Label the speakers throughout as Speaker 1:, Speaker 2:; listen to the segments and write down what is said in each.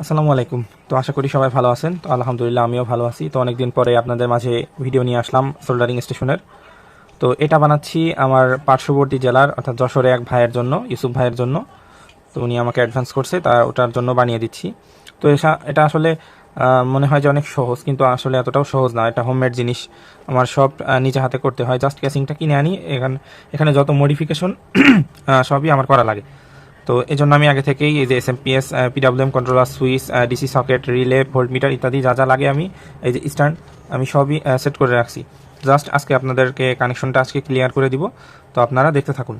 Speaker 1: আসসালামু আলাইকুম। তো আশা করি সবাই ভালো আছেন। তো আলহামদুলিল্লাহ আমিও ভালো আছি। তো অনেকদিন পরে আপনাদের মাঝে ভিডিও নিয়ে আসলাম সোল্ডারিং স্টেশনের। তো এটা বানাচ্ছি আমার পার্শ্ববর্তী জেলার অর্থাৎ যশোরে এক ভাইয়ের জন্য, ইউসুফ ভাইয়ের জন্য। তো উনি আমাকে অ্যাডভান্স করছে, তা ওটার জন্য বানিয়ে দিচ্ছি। তো এটা আসলে মনে হয় যে অনেক সহজ, কিন্তু আসলে এতটাও সহজ না। এটা হোমমেড জিনিস, আমার সব নিজে হাতে করতে হয়। জাস্ট ক্যাসিংটা কিনে আনি, এখানে যত মডিফিকেশন সবই আমার করা লাগে। তো এই জন্য আমি আগে থেকেই এই যে SMPS, PWM controller, switch, DC socket, relay, voltmeter ইত্যাদি যা যা লাগে আমি এই যে স্ট্যান্ড আমি সবই সেট করে রাখছি। জাস্ট আজকে আপনাদেরকে কানেকশনটা আজকে ক্লিয়ার করে দিব। তো আপনারা দেখতে থাকুন।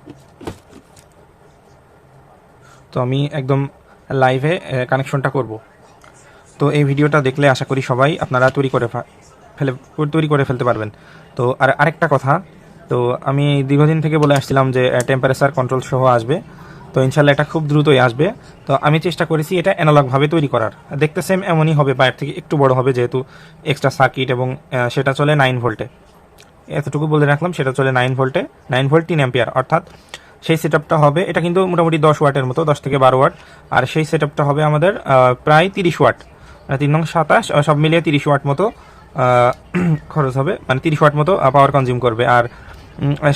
Speaker 1: তো আমি একদম লাইভে কানেকশনটা করব। তো এই ভিডিওটা দেখলে আশা করি সবাই আপনারা তৈরি করে ফেলতে পারবেন। তো আরেকটা কথা, তো আমি দীর্ঘদিন থেকে বলে আসছিলাম যে টেম্পারেচার কন্ট্রোল সহ আসবে। তো ইনশাল্লাহ এটা খুব দ্রুতই আসবে। তো আমি চেষ্টা করেছি এটা অ্যানালগভাবে তৈরি করার। দেখতে সেম এমনই হবে, বাইরে থেকে একটু বড় হবে, যেহেতু এক্সট্রা সার্কিট, এবং সেটা চলে 9 ভোল্টে। এতটুকু বলে রাখলাম, সেটা চলে 9 ভোল্টে, 9 ভোল্ট 3 অ্যাম্পিয়ার। অর্থাৎ সেই সেটআপটা হবে, এটা কিন্তু মোটামুটি 10 ওয়াটের মতো, 10 থেকে 12 ওয়াট। আর সেই সেটআপটা হবে আমাদের প্রায় 30 ওয়াট, 3 নং 27, সব মিলিয়ে 30 ওয়াট মতো খরচ হবে, মানে 30 ওয়াট মতো পাওয়ার কনজিউম করবে। আর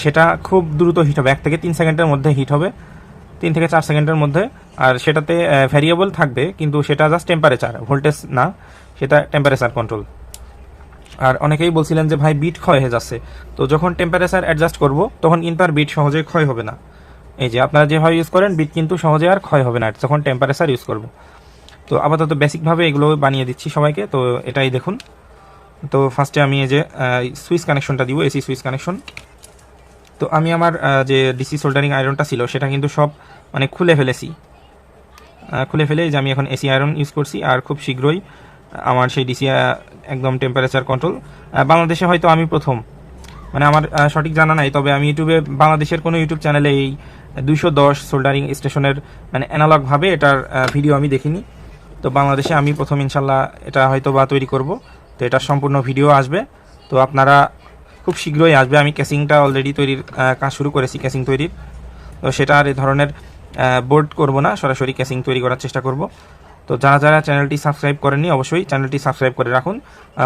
Speaker 1: সেটা খুব দ্রুত হিট হবে, 1 থেকে 3 সেকেন্ডের মধ্যে হিট হবে, 3 থেকে 4 সেকেন্ডের মধ্যে। আর সেটাতে ভ্যারিয়েবল থাকবে, কিন্তু সেটা জাস্ট টেম্পারেচার, ভোল্টেজ না, সেটা টেম্পারেচার কন্ট্রোল। আর অনেকেই বলছিলেন যে ভাই বিট ক্ষয় হয়ে যাচ্ছে। তো যখন টেম্পারেচার অ্যাডজাস্ট করব তখন কিন্তু আর বিট সহজে ক্ষয় হবে না। এই যে আপনারা যেভাবে ইউজ করেন, বিট কিন্তু সহজে আর ক্ষয় হবে না যখন টেম্পারেচার ইউজ করব। তো আপাতত বেসিকভাবে এগুলো বানিয়ে দিচ্ছি সবাইকে। তো এটাই দেখুন। তো ফার্স্টে আমি এই যে সুইচ কানেকশনটা দিব, এসি সুইচ কানেকশন। তো আমি আমার যে ডিসি সোল্ডারিং আয়রনটা ছিল সেটা কিন্তু সব মানে খুলে ফেলেছি। খুলে ফেলে যে আমি এখন এসি আয়রন ইউজ করছি। আর খুব শীঘ্রই আমার সেই ডিসি একদম টেম্পারেচার কন্ট্রোল, বাংলাদেশে হয়তো আমি প্রথম, মানে আমার সঠিক জানা নাই, তবে আমি ইউটিউবে বাংলাদেশের কোনো ইউটিউব চ্যানেলে এই 210 সোল্ডারিং স্টেশনের মানে অ্যানালগভাবে এটার ভিডিও আমি দেখিনি। তো বাংলাদেশে আমি প্রথম, ইনশাল্লাহ এটা হয়তো বা তৈরি করব। তো এটার সম্পূর্ণ ভিডিও আসবে, তো আপনারা খুব শীঘ্রই আসবে। আমি ক্যাসিংটা অলরেডি তৈরির কাজ শুরু করেছি, ক্যাসিং তৈরির। তো সেটা আর এই ধরনের বোর্ড করব না, সরাসরি ক্যাসিং তৈরি করার চেষ্টা করব। তো যারা যারা চ্যানেলটি সাবস্ক্রাইব করেননি, অবশ্যই চ্যানেলটি সাবস্ক্রাইব করে রাখুন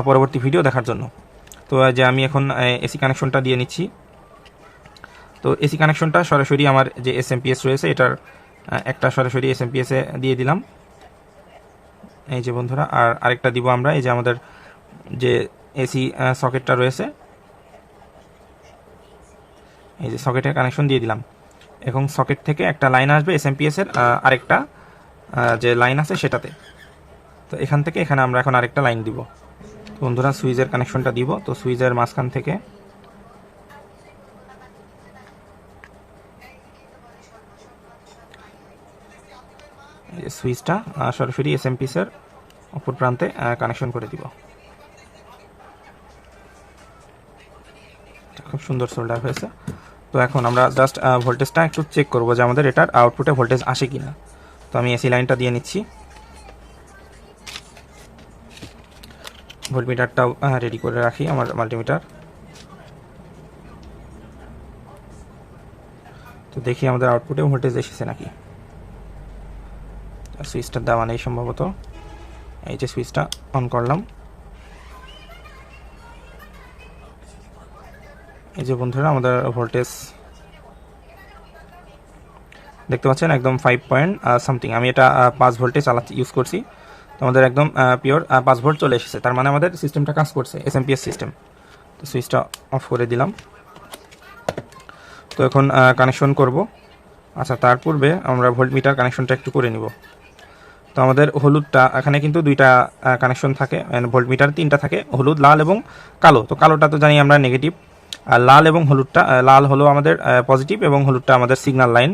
Speaker 1: পরবর্তী ভিডিও দেখার জন্য। তো যে আমি এখন এসি কানেকশনটা দিয়ে নিচ্ছি। তো এসি কানেকশনটা সরাসরি আমার যে এসএমপিএস রয়েছে এটার একটা সরাসরি এসএমপিএসে দিয়ে দিলাম, এই যে বন্ধুরা। আর আরেকটা দিব আমরা এই যে আমাদের যে এসি সকেটটা রয়েছে, এই যে সকেটের কানেকশন দিয়ে দিলাম। এখন সকেট থেকে একটা লাইন আসবে এসএমপিএস এর আরেকটা যে লাইন আছে সেটাতে। তো এখান থেকে এখানে আমরা এখন আরেকটা লাইন দিব। বন্ধুরা সুইচের কানেকশনটা দিব। তো সুইচের মাঝখান থেকে সুইচটা সরাসরি এসএমপিএস এর অপর প্রান্তে কানেকশন করে দিব। খুব সুন্দর সোল্ডার হয়েছে। তো এখন আমরা জাস্ট ভোল্টেজটা একটু চেক করব যে আমাদের এটার আউটপুটে ভোল্টেজ আসে কিনা। তো আমি এসি লাইনটা দিয়ে নিচ্ছি, ভোল্টমিটারটাও রেডি করে রাখি, আমার মাল্টিমিটার। তো দেখি আমাদের আউটপুটে ভোল্টেজ এসেছে নাকি। সুইচটা দেওয়া নেই সম্ভবত, এই যে সুইচটা অন করলাম। এই যে বন্ধুরা আমাদের ভোল্টেজ দেখতে পাচ্ছেন, একদম 5 পয়েন্ট সামথিং। আমি এটা 5 ভোল্টে ইউজ করছি। তো আমাদের একদম পিওর 5 ভোল্ট চলে এসেছে, তার মানে আমাদের সিস্টেমটা কাজ করছে, এসএমপিএস সিস্টেম। তো সুইচটা অফ করে দিলাম। তো এখন কানেকশন করব। আচ্ছা, তার পূর্বে আমরা ভোল্টমিটার কানেকশনটা একটু করে নিব। তো আমাদের হলুদটা, এখানে কিন্তু দুইটা কানেকশন থাকে, ভোল্টমিটার 3টা থাকে, হলুদ, লাল এবং কালো। তো কালোটা তো জানি আমরা নেগেটিভ, আর লাল এবং হলুদটা, লাল হলো আমাদের পজিটিভ এবং হলুদটা আমাদের সিগন্যাল লাইন।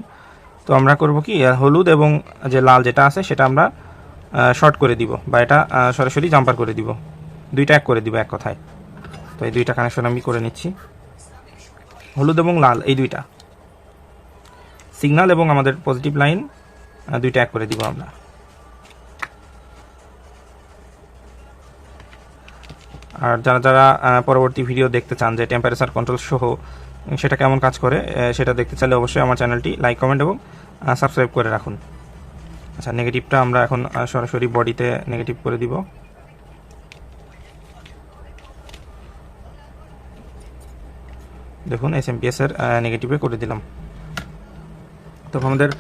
Speaker 1: তো আমরা করব কি, হলুদ এবং যে লাল যেটা আছে সেটা আমরা শর্ট করে দিব, বা এটা সরাসরি জাম্পার করে দিব, দুইটা এক করে দিব এক কথায়। তো এই দুইটা কানেকশন আমি করে নিচ্ছি, হলুদ এবং লাল এই দুইটা সিগন্যাল এবং আমাদের পজিটিভ লাইন দুইটা এক করে দিব আমরা। আর যারা যারা পরবর্তী ভিডিও দেখতে চান যে টেম্পারেচার কন্ট্রোল সহ সেটা কেমন কাজ করে, সেটা দেখতে চাইলে অবশ্যই আমার চ্যানেলটি লাইক, কমেন্ট এবং সাবস্ক্রাইব করে রাখুন। আচ্ছা, নেগেটিভটা আমরা এখন সরাসরি বডিতে নেগেটিভ করে দিব। দেখুন এসএমপিএস এর নেগেটিভে করে দিলাম। তো আমাদের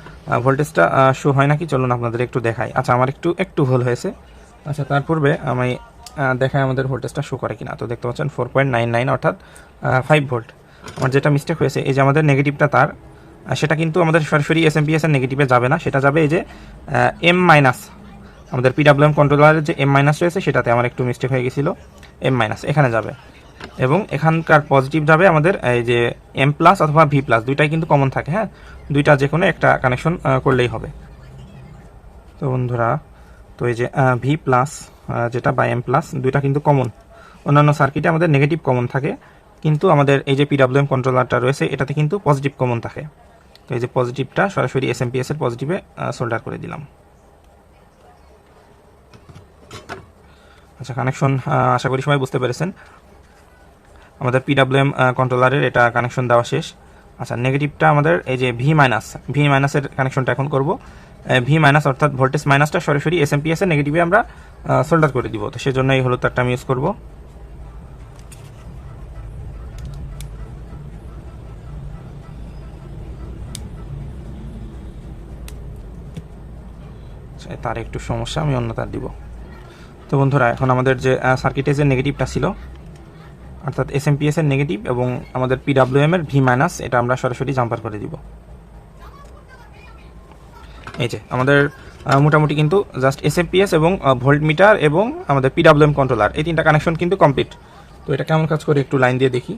Speaker 1: ভোল্টেজটা শো হয় নাকি চলুন আপনাদের একটু দেখাই। আচ্ছা, আমার একটু ভুল হয়েছে। আচ্ছা, তার পূর্বে আমি দেখাই আমাদের ভোল্টেজটা শো করে কিনা। তো দেখতে পাচ্ছেন 4.99 অর্থাৎ 5 ভোল্ট। আমার যেটা মিস্টেক হয়েছে, এই যে আমাদের নেগেটিভটা তার সেটা কিন্তু আমাদের সরাসরি এসএমপিএস এর নেগেটিভে যাবে না, সেটা যাবে এই যে এম মাইনাস, আমাদের পিডাব্লিউএম কন্ট্রোলারের যে এম মাইনাস রয়েছে সেটাতে আমার একটু মিস্টেক হয়ে গেছিলো, এম মাইনাস এখানে যাবে, এবং এখানকার পজিটিভ যাবে আমাদের এই যে এম প্লাস অথবা ভি প্লাস, দুইটাই কিন্তু কমন থাকে। হ্যাঁ, দুইটা যে কোনো একটা কানেকশন করলেই হবে। তো বন্ধুরা, তো এই যে ভি প্লাস যেটা বা এম প্লাস, দুইটা কিন্তু কমন। অন্যান্য সার্কিটে আমাদের নেগেটিভ কমন থাকে, কিন্তু আমাদের এই যে পিডাব্লিউএম কন্ট্রোলারটা রয়েছে এটাতে কিন্তু পজিটিভ কমন থাকে। তো এই যে পজিটিভটা সরাসরি এসএমপিএস এর পজিটিভে সোল্ডার করে দিলাম। আচ্ছা, কানেকশন আশা করি সবাই বুঝতে পেরেছেন। আমাদের পিডাব্লিউএম কন্ট্রোলারের এটা কানেকশন দেওয়া শেষ। আচ্ছা, নেগেটিভটা আমাদের এই যে ভি মাইনাসের কানেকশনটা এখন করব। ভি মাইনাস অর্থাৎ ভোল্টেজ মাইনাসটা সরাসরি এসএমপিএস এর নেগেটিভে আমরা সোল্ডার করে দিব। তো সেজন্য এই হলুদ তারটা আমি ইউজ করব। তার একটু সমস্যা, আমি অন্য তার দিব। তো বন্ধুরা, এখন আমাদের যে সার্কিটে যে নেগেটিভটা ছিল অর্থাৎ এসএমপিএস এর নেগেটিভ এবং আমাদের পিডাব্লিউএম এর ভি মাইনাস, এটা আমরা সরাসরি জাম্পার করে দিব। এই যে আমাদের মোটামুটি কিন্তু জাস্ট এসএমপিএস এবং ভোল্ট মিটার এবং আমাদের পিডাব্লিউএম কন্ট্রোলার, এই তিনটা কানেকশন কিন্তু কমপ্লিট। তো এটা কেমন কাজ করে একটু লাইন দিয়ে দেখি।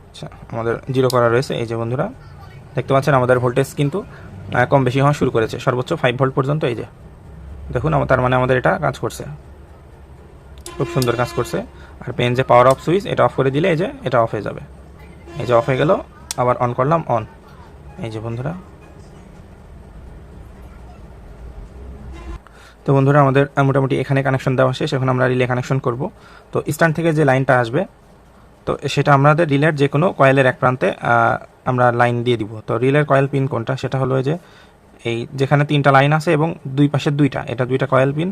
Speaker 1: আচ্ছা, আমাদের জিরো করা রয়েছে। এই যে বন্ধুরা দেখতে পাচ্ছেন আমাদের ভোল্টেজ কিন্তু কম বেশি হওয়া শুরু করেছে, সর্বোচ্চ 5 ভোল্ট পর্যন্ত। এই যে দেখুন, তার মানে আমাদের এটা কাজ করছে, খুব সুন্দর কাজ করছে। আর পেন যে পাওয়ার অফ সুইচ, এটা অফ করে দিলে এই যে এটা অফ হয়ে যাবে। এই যে অফ হয়ে গেল, আবার অন করলাম, অন। এই যে বন্ধুরা, তো বন্ধুরা আমাদের মোটামুটি এখানে কানেকশন দেওয়া শেষ। এখন আমরা রিলে কানেকশন করব। তো স্ট্যান্ড থেকে যে লাইনটা আসবে, তো সেটা আমাদের রিলের যে কোনো কয়েলের এক প্রান্তে আমরা লাইন দিয়ে দিব। তো রিলের কয়েল পিন কোনটা, সেটা হলো যে এই যেখানে তিনটা লাইন আছে এবং দুই পাশে দুইটা, এটা দুইটা কয়েল পিন।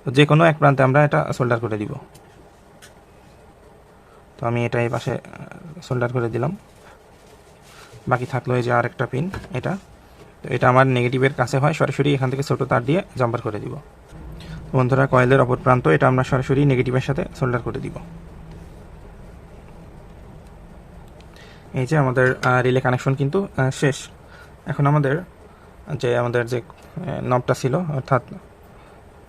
Speaker 1: তো যে কোনো এক প্রান্তে আমরা এটা সোল্ডার করে দিব। তো আমি এটা এই পাশে সোল্ডার করে দিলাম। বাকি থাকলো এই যে আরেকটা পিন, এটা। তো এটা আমার নেগেটিভের কাছে হয়, সরাসরি এখান থেকে ছোটো তার দিয়ে জাম্পার করে দিব। বন্ধুরা, কয়েলের অপর প্রান্ত এটা আমরা সরাসরি নেগেটিভের সাথে সোল্ডার করে দিব। এই যে আমাদের রিলে কানেকশন কিন্তু শেষ। এখন আমাদের যে নবটা ছিল, অর্থাৎ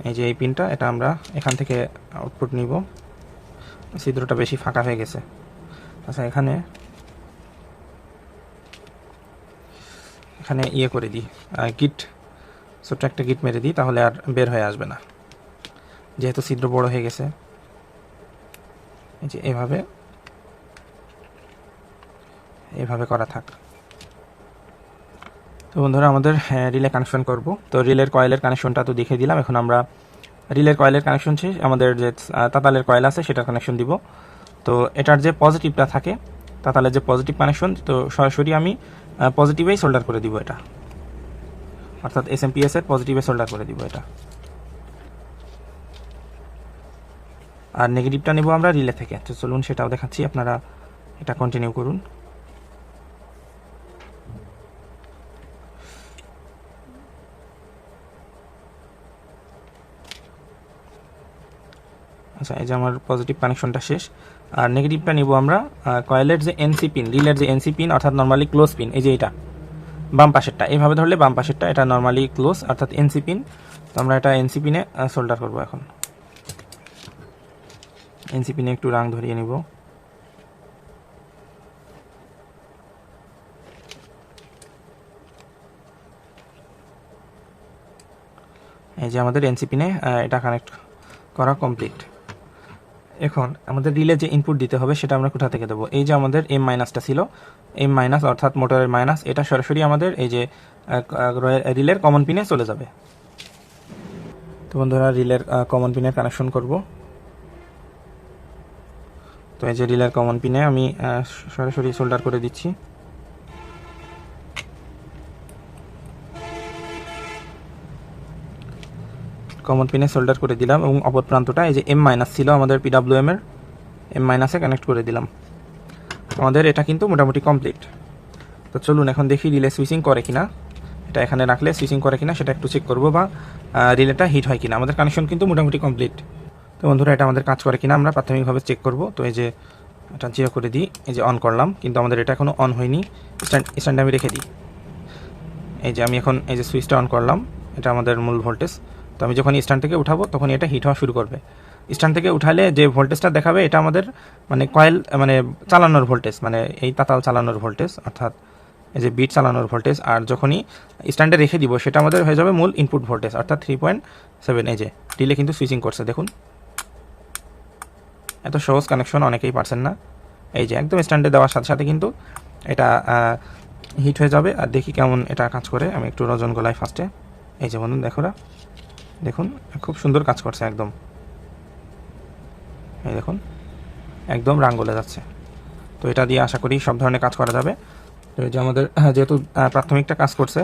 Speaker 1: এই যে এই পিনটা, এটা আমরা এখান থেকে আউটপুট নিব। ছিদ্রটা বেশি ফাঁকা হয়ে গেছে। আচ্ছা, এখানে ইয়ে করে দিই, গিট, ছোট্ট একটা গিট মেরে দিই, তাহলে আর বের হয়ে আসবে না, যেহেতু ছিদ্র বড় হয়ে গেছে। এই যে এভাবে করা থাক। তো বন্ধুরা, আমাদের রিলে কানেকশন করব। তো রিলের কয়েলের কানেকশনটা তো দেখিয়ে দিলাম। এখন আমরা রিলের কয়েলের কানেকশন শেষ, আমাদের যে তাতালের কয়েল আছে সেটার কানেকশন দিব। তো এটার যে পজিটিভটা থাকে, তাতালের যে পজিটিভ কানেকশন, তো সরাসরি আমি পজিটিভেই সোল্ডার করে দিব এটা, অর্থাৎ এসএমপিএস এর পজিটিভে সোল্ডার করে দিব এটা। আর নেগেটিভটা নেব আমরা রিলে থেকে। তো চলুন সেটাও দেখাচ্ছি, আপনারা এটা কন্টিনিউ করুন। আচ্ছা, এই যে আমার পজিটিভ কানেকশনটা শেষ। আর নেগেটিভটা নিব আমরা কয়েলের যে এনসি পিন, রিলের যে এনসি পিন অর্থাৎ নর্মালি ক্লোজ পিন, এই যে এটা বাম পাশেরটা, এইভাবে ধরলে বাম পাশেরটা, এটা নর্মালি ক্লোজ অর্থাৎ এনসি পিন। তো আমরা এটা এনসি পিনে সোল্ডার করব। এখন এনসি পিনে একটু রাং ধরিয়ে নিব। এই যে আমাদের এনসি পিনে এটা কানেক্ট করা কমপ্লিট। এখন আমাদের রিলে যে ইনপুট দিতে হবে সেটা আমরা কোথা থেকে দেবো। এই যে আমাদের এম মাইনাসটা ছিল, এম মাইনাস অর্থাৎ মোটরের মাইনাস, এটা সরাসরি আমাদের এই যে রিলের কমন পিনে চলে যাবে। তো বন্ধুরা, রিলের কমন পিনের কানেকশন করব। তো এই যে রিলের কমন পিনে আমি সরাসরি সোল্ডার করে দিচ্ছি। কমন পিনে সোল্ডার করে দিলাম এবং অপর প্রান্তটা এই যে এম মাইনাস ছিল আমাদের পিডাব্লিউএম এর এম মাইনাসে কানেক্ট করে দিলাম। আমাদের এটা কিন্তু মোটামুটি কমপ্লিট। তো চলুন এখন দেখি রিলে সুইচিং করে কিনা, এটা এখানে রাখলে সুইচিং করে কিনা সেটা একটু চেক করবো, বা রিলেটা হিট হয় কিনা। আমাদের কানেকশন কিন্তু মোটামুটি কমপ্লিট। তো বন্ধুরা এটা আমাদের কাজ করে কিনা আমরা প্রাথমিকভাবে চেক করব। তো এই যে এটা জিরো করে দিই, এই যে অন করলাম, কিন্তু আমাদের এটা এখনও অন হয়নি। স্ট্যান্ডে আমি রেখে দিই। এই যে আমি এখন এই যে সুইচটা অন করলাম, এটা আমাদের মূল ভোল্টেজ। তো আমি যখন স্ট্যান্ড থেকে উঠাবো তখন এটা হিট হওয়া শুরু করবে। স্ট্যান্ড থেকে উঠালে যে ভোল্টেজটা দেখাবে এটা আমাদের মানে কয়েল মানে চালানোর ভোল্টেজ, মানে এই তাতাল চালানোর ভোল্টেজ, অর্থাৎ এই যে বিট চালানোর ভোল্টেজ। আর যখনই স্ট্যান্ডে রেখে দিব সেটা আমাদের হয়ে যাবে মূল ইনপুট ভোল্টেজ, অর্থাৎ 3.7। এই যে রিলে কিন্তু সুইচিং করছে, দেখুন এত সহজ কানেকশন অনেকেই পারছেন না। এই যে একদম স্ট্যান্ডে দেওয়ার সাথে সাথে কিন্তু এটা হিট হয়ে যাবে। আর দেখি কেমন এটা কাজ করে। আমি একটু রজন গলাই ফার্স্টে। এই যে বন্ধুন দেখুন খুব সুন্দর কাজ করছে একদম। এই দেখুন একদম রাং গলে যাচ্ছে। তো এটা দিয়ে আশা করি সব ধরনের কাজ করা যাবে। তো এই যে আমাদের যেহেতু প্রাথমিকটা কাজ করছে,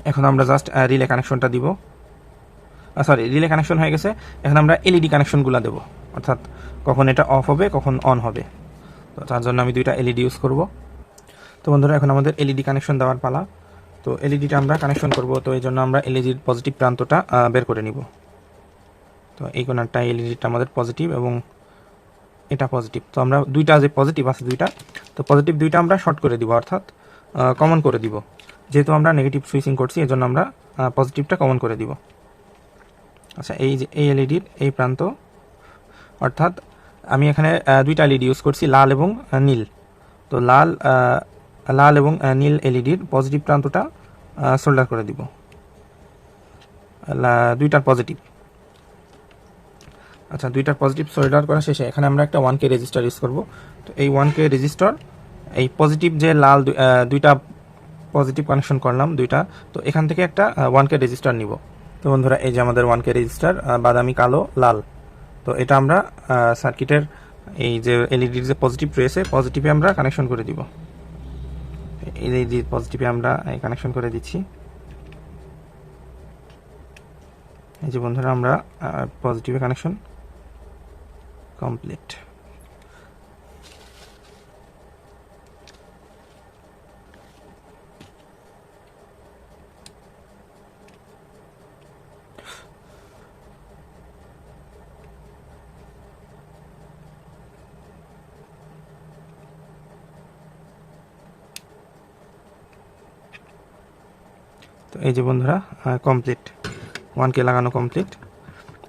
Speaker 1: এখন আমরা জাস্ট রিলে কানেকশনটা দিব। সরি, রিলে কানেকশন হয়ে গেছে, এখন আমরা এলইডি কানেকশনগুলো দেবো, অর্থাৎ কখন এটা অফ হবে কখন অন হবে। তো তার জন্য আমি দুইটা এলইডি ইউজ করব। তো বন্ধুরা এখন আমাদের এলইডি কানেকশন দেওয়ার পালা। তো এলইডিটা আমরা কানেকশন করব। তো এই জন্য আমরা এলইডির পজিটিভ প্রান্তটা বের করে নিব। তো এই কোণারটা এলইডিটা আমাদের পজিটিভ এবং এটা পজিটিভ। তো আমরা দুইটা যে পজিটিভ আছে দুইটা, তো পজিটিভ দুইটা আমরা শর্ট করে দিব, অর্থাৎ কমন করে দিব। যেহেতু আমরা নেগেটিভ সুইচিং করছি এজন্য আমরা পজিটিভটা কমন করে দিব। আচ্ছা, এই যে এই এলইডির এই প্রান্ত, অর্থাৎ আমি এখানে দুইটা এলইডি ইউজ করছি, লাল এবং নীল। তো লাল এবং নীল এলইডির পজিটিভ প্রান্তটা সোল্ডার করে দিব, দুইটার পজিটিভ। আচ্ছা, দুইটার পজিটিভ সোল্ডার করা শেষে এখানে আমরা একটা 1K রেজিস্টার ইউজ করব। তো এই 1K রেজিস্টার, এই পজিটিভ যে লাল দুইটা পজিটিভ কানেকশন করলাম দুইটা, তো এখান থেকে একটা 1K রেজিস্টার নিব। তো বন্ধুরা এই যে আমাদের 1K রেজিস্টার, বাদামি, কালো, লাল। তো এটা আমরা সার্কিটের এই যে এলইডির যে পজিটিভ রয়েছে পজিটিভে আমরা কানেকশন করে দিব। এই যে পজিটিভে আমরা কানেকশন করে দিচ্ছি। এই যে বন্ধুরা আমরা পজিটিভে কানেকশন কমপ্লিট। তো এই যে বন্ধুরা কমপ্লিট, 1K লাগানো কমপ্লিট।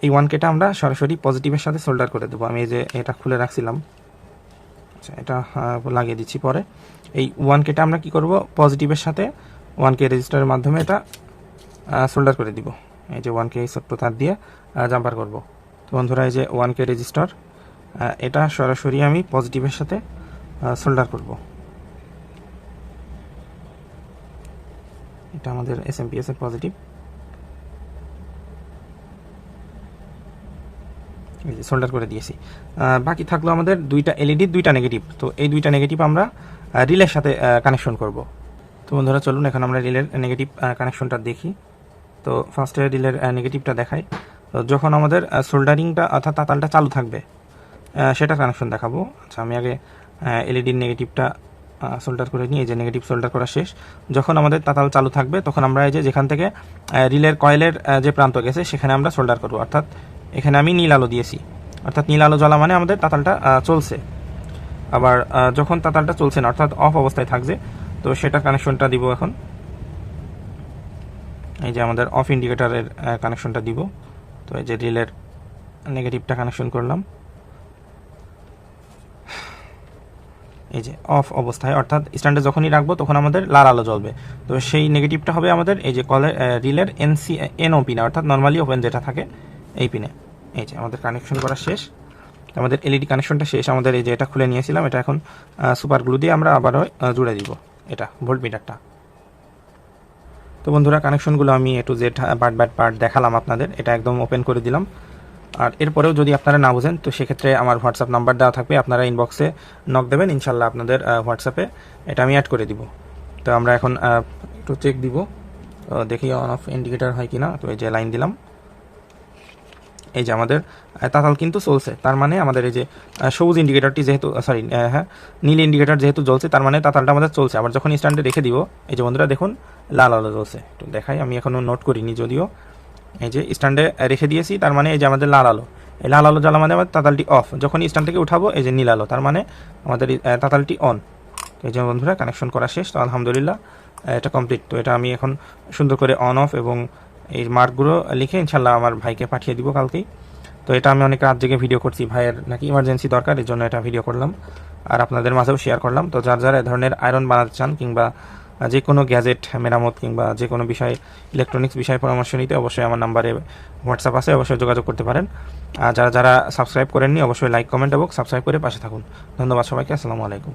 Speaker 1: এই 1Kটা আমরা সরাসরি পজিটিভের সাথে সোল্ডার করে দেবো। আমি এই যে এটা খুলে রাখছিলাম, আচ্ছা এটা লাগিয়ে দিচ্ছি পরে। এই 1Kটা আমরা কি করব, পজিটিভের সাথে 1K রেজিস্টারের মাধ্যমে এটা সোল্ডার করে দিব। এই যে 1K ছোট্ট তার দিয়ে জাম্পার করব। তো বন্ধুরা এই যে 1K রেজিস্টার, এটা সরাসরি আমি পজিটিভের সাথে সোল্ডার করব। এটা আমাদের এসএমপিএস এর পজিটিভ, সোল্ডার করে দিয়েছি। বাকি থাকলো আমাদের দুইটা এলইডি, দুইটা নেগেটিভ। তো এই দুইটা নেগেটিভ আমরা রিলের সাথে কানেকশন করব। তো বন্ধুরা চলুন এখন আমরা রিলের নেগেটিভ কানেকশনটা দেখি। তো ফার্স্টে রিলের নেগেটিভটা দেখাই। তো যখন আমাদের সোল্ডারিংটা অর্থাৎ তাতালটা চালু থাকবে সেটা কানেকশন দেখাবো। আচ্ছা, আমি আগে এলইডির নেগেটিভটা সোল্ডার করে নিই। এই যে নেগেটিভ সোল্ডার করা শেষ। যখন আমাদের তাতাল চালু থাকবে তখন আমরা এই যে যেখান থেকে রিলের কয়েলের যে প্রান্ত গেছে সেখানে আমরা সোল্ডার করব, অর্থাৎ এখানে আমি নীল আলো দিয়েছি, অর্থাৎ নীল আলো জ্বলা মানে আমাদের তাতালটা চলছে। আবার যখন তাতালটা চলছে না অর্থাৎ অফ অবস্থায় থাকছে, তো সেটা কানেকশনটা দিব এখন। এই যে আমাদের অফ ইন্ডিকেটরের কানেকশনটা দিব। তো এই যে রিলের নেগেটিভটা কানেকশন করলাম, এই যে অফ অবস্থায়, অর্থাৎ স্ট্যান্ডে যখনই রাখবো তখন আমাদের লাল আলো জ্বলবে। তো সেই নেগেটিভটা হবে আমাদের এই যে রিলের এনও পিনে, অর্থাৎ নর্মালি ওপেন যেটা থাকে এই পিনে। এই যে আমাদের কানেকশন করা শেষ, আমাদের এলইডি কানেকশনটা শেষ। আমাদের এই যে এটা খুলে নিয়েছিলাম, এটা এখন সুপার গ্লু দিয়ে আমরা আবারও জুড়ে দিব এটা ভোল্ট মিটারটা। তো বন্ধুরা কানেকশনগুলো আমি একটু জেড পার্ট দেখালাম আপনাদের, এটা একদম ওপেন করে দিলাম। আর এরপরেও যদি আপনারা না বুঝেন তো সেক্ষেত্রে আমার হোয়াটসঅ্যাপ নাম্বার দেওয়া থাকবে, আপনারা ইনবক্সে নক দেবেন, ইনশাল্লাহ আপনাদের হোয়াটসঅ্যাপে এটা আমি অ্যাড করে দিব। তো আমরা এখন একটু চেক দিব। তো তো দেখি অন অফ ইন্ডিকেটার হয় কিনা। তো এই যে লাইন দিলাম, এই যে আমাদের তাতাল কিন্তু চলছে, তার মানে আমাদের এই যে সবুজ ইন্ডিকেটারটি যেহেতু সরি হ্যাঁ নীল ইন্ডিকেটার যেহেতু জ্বলছে, তার মানে তাতালটা আমাদের চলছে। আবার যখন স্ট্যান্ডে রেখে দিব, এই যে বন্ধুরা দেখুন লাল আলো জ্বলছে। একটু দেখাই, আমি এখনও নোট করিনি যদিও। এই যে স্ট্যান্ডে রেখে দিয়েছি, তার মানে এই যে আমাদের লাল আলো, এই লাল আলো জ্বালা মানে আমাদের তাতালটি অফ। যখন স্ট্যান্ড থেকে উঠাবো, এই যে নীল আলো, তার মানে আমাদের তাতালটি অন। এই যে বন্ধুরা কানেকশন করা শেষ। তো আলহামদুলিল্লাহ এটা কমপ্লিট। তো এটা আমি এখন সুন্দর করে অন অফ এবং এই মার্কগুলো লিখে ইনশাল্লাহ আমার ভাইকে পাঠিয়ে দিব কালকেই। তো এটা আমি অনেক রাত জেগে ভিডিও করছি, ভাইয়ের নাকি ইমার্জেন্সি দরকার, এই জন্য এটা ভিডিও করলাম আর আপনাদের মাঝেও শেয়ার করলাম। তো যার যারা এ ধরনের আয়রন বানাতে চান কিংবা যে কোনো গ্যাজেট মেরামত কিংবা যে কোনো বিষয়ে ইলেকট্রনিক্স বিষয়ে পরামর্শ নিতে অবশ্যই আমার নাম্বারে হোয়াটসঅ্যাপ আছে, অবশ্যই যোগাযোগ করতে পারেন। আর যারা যারা সাবস্ক্রাইব করেননি অবশ্যই লাইক কমেন্ট এবং সাবস্ক্রাইব করে পাশে থাকুন। ধন্যবাদ সবাইকে, আসসালামু আলাইকুম।